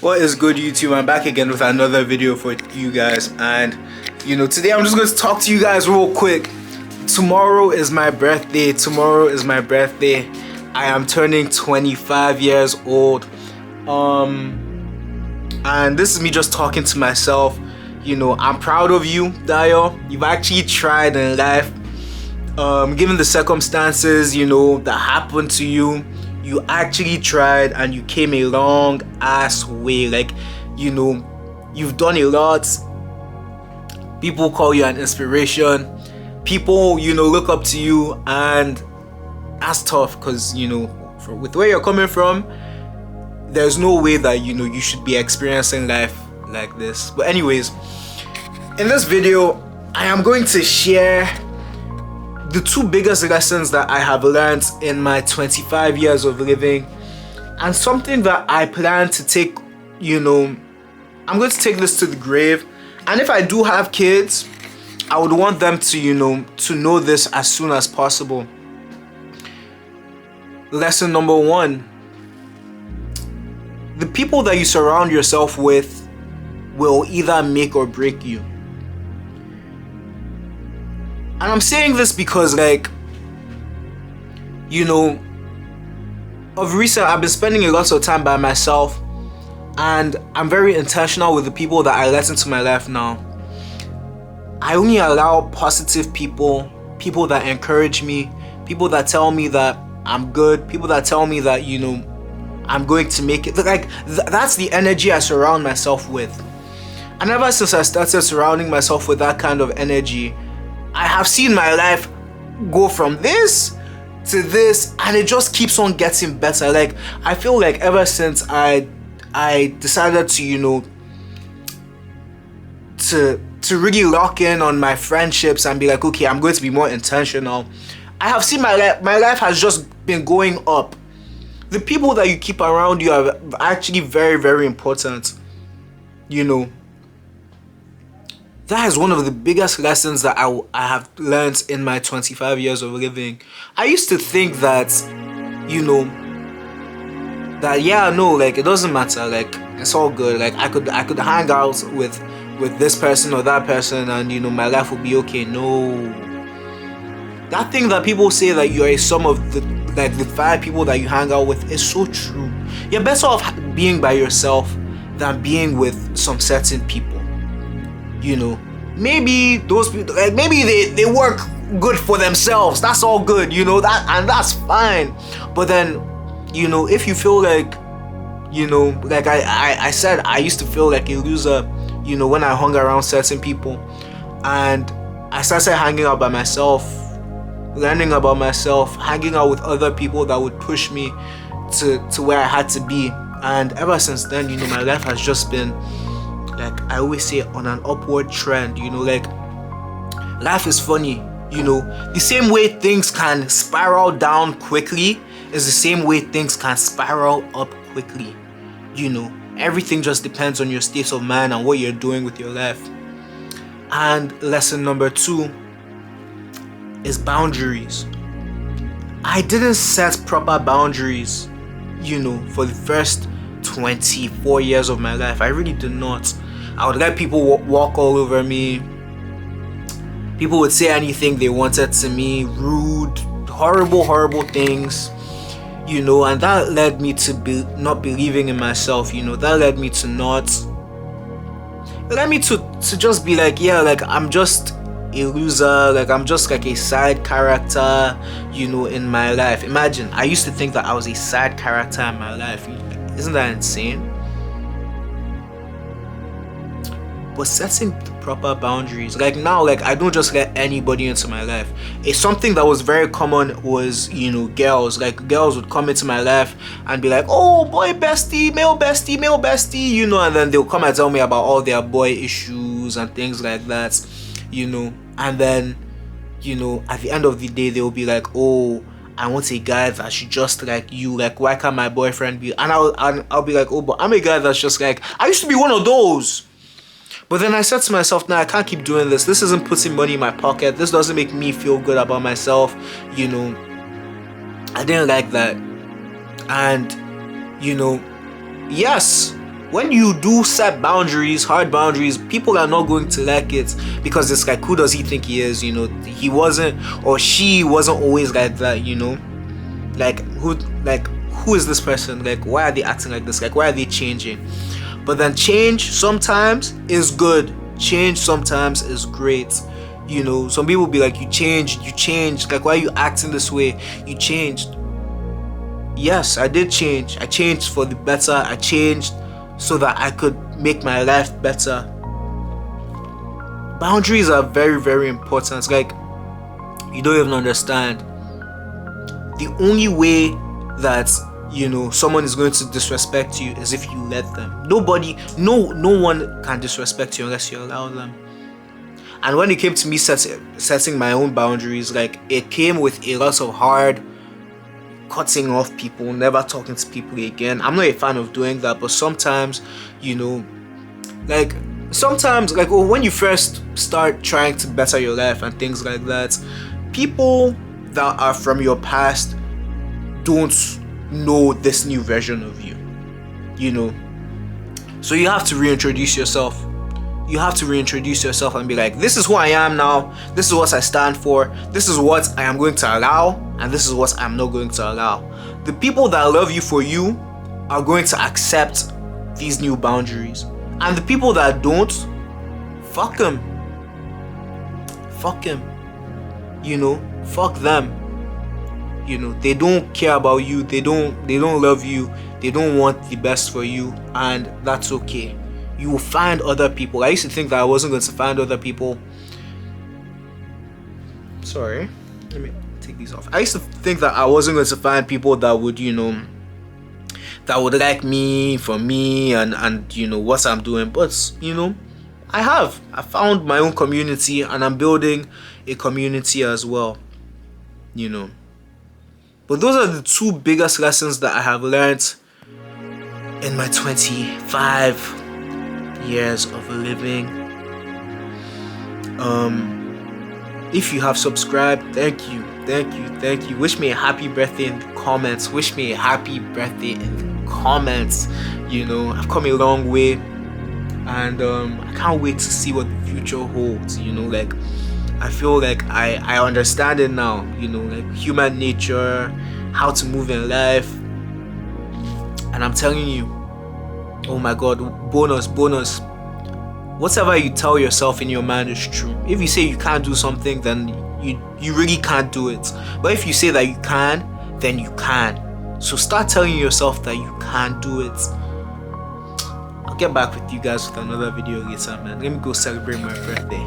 What is good, YouTube? I'm back again with another video for you guys, and today I'm just going to talk to you guys real quick. Tomorrow is my birthday. I am turning 25 years old. And this is me just talking to myself. I'm proud of you, Dio. You've actually tried in life. Given the circumstances, that happened to you, you actually tried and you came a long ass way. You've done a lot. People call you an inspiration. People, look up to you, and that's tough because, with where you're coming from, there's no way that, you should be experiencing life like this. But anyways, in this video, I am going to share the two biggest lessons that I have learned in my 25 years of living, and something that I plan to take, I'm going to take this to the grave. And if I do have kids, I would want them to, to know this as soon as possible. Lesson number one: the people that you surround yourself with will either make or break you. And I'm saying this because, of recent, I've been spending a lot of time by myself, and I'm very intentional with the people that I let into my life now. I only allow positive people, people that encourage me, people that tell me that I'm good, people that tell me that, I'm going to make it. That's the energy I surround myself with. And ever since I started surrounding myself with that kind of energy, I have seen my life go from this to this, and it just keeps on getting better. I feel like ever since I decided to, to really lock in on my friendships and be like, okay, I'm going to be more intentional, I have seen my life has just been going up. The people that you keep around you are actually very, very important. That is one of the biggest lessons that I have learned in my 25 years of living. I used to think that, it doesn't matter, it's all good. I could hang out with this person or that person and, my life will be okay. No. That thing that people say that you are a sum of the 5 people that you hang out with is so true. You're better off being by yourself than being with some certain people. Maybe those people, maybe they work good for themselves. That's all good, that, and that's fine. But then, if you feel like I said, I used to feel like a loser, when I hung around certain people, and I started hanging out by myself, learning about myself, hanging out with other people that would push me to where I had to be. And ever since then, my life has just been, I always say, on an upward trend. Life is funny. The same way things can spiral down quickly is the same way things can spiral up quickly. Everything just depends on your state of mind and what you're doing with your life. And lesson number 2 is boundaries. I didn't set proper boundaries, for the first 24 years of my life. I really did not. I would let people walk all over me. People would say anything they wanted to me, rude, horrible things, and that led me to not believing in myself. That led me to to just be I'm just a loser, I'm just a side character, in my life. Imagine, I used to think that I was a side character in my life. Isn't that insane? But setting the proper boundaries, now, I don't just let anybody into my life. It's something that was very common was, girls. Girls would come into my life and be like, oh, boy bestie, male bestie, and then they'll come and tell me about all their boy issues and things like that, and then, at the end of the day, they'll be like, oh, I want a guy that should just like you. Why can't my boyfriend be? And I'll be like, oh, but I'm a guy that's just I used to be one of those. But then I said to myself, nah, I can't keep doing this. This isn't putting money in my pocket. This doesn't make me feel good about myself. I didn't like that. And, yes, when you do set boundaries, hard boundaries, people are not going to like it, because it's like, who does he think he is? You know, he wasn't, or she wasn't always like that, you know. Like who is this person? Like, why are they acting like this? Like, why are they changing? But then change sometimes is good. Change sometimes is great. You know, some people be like, you changed. Like, why are you acting this way? You changed. Yes, I did change. I changed for the better. I changed so that I could make my life better. Boundaries are very, very important. Like, you don't even understand. The only way that, you know, someone is going to disrespect you is if you let them. No one can disrespect you unless you allow them. And when it came to me setting my own boundaries, like, it came with a lot of hard cutting off people, never talking to people again. I'm not a fan of doing that, but sometimes, you know, like, when you first start trying to better your life and things like that, people that are from your past don't know this new version of you, you know. So you have to reintroduce yourself. You have to reintroduce yourself and be like, this is who I am now, this is what I stand for, this is what I am going to allow, and this is what I'm not going to allow. The people that love you for you are going to accept these new boundaries, and the people that don't, fuck them, you know, fuck them. You know, they don't care about you, they don't love you, they don't want the best for you, and that's okay. You will find other people. I used to think that I wasn't going to find other people. Sorry, let me take these off. I used to think that I wasn't going to find people that would, you know, that would like me for me and you know what I'm doing. But you know, I found my own community, and I'm building a community as well, you know. But those are the two biggest lessons that I have learned in my 25 years of living. If you have subscribed, thank you. Wish me a happy birthday in the comments. You know, I've come a long way, and I can't wait to see what the future holds. You know, like, I feel like I understand it now, you know, like human nature, how to move in life. And I'm telling you, oh my god, bonus. Whatever you tell yourself in your mind is true. If you say you can't do something, then you really can't do it. But if you say that you can, then you can. So start telling yourself that you can do it. I'll get back with you guys with another video later, man. Let me go celebrate my birthday.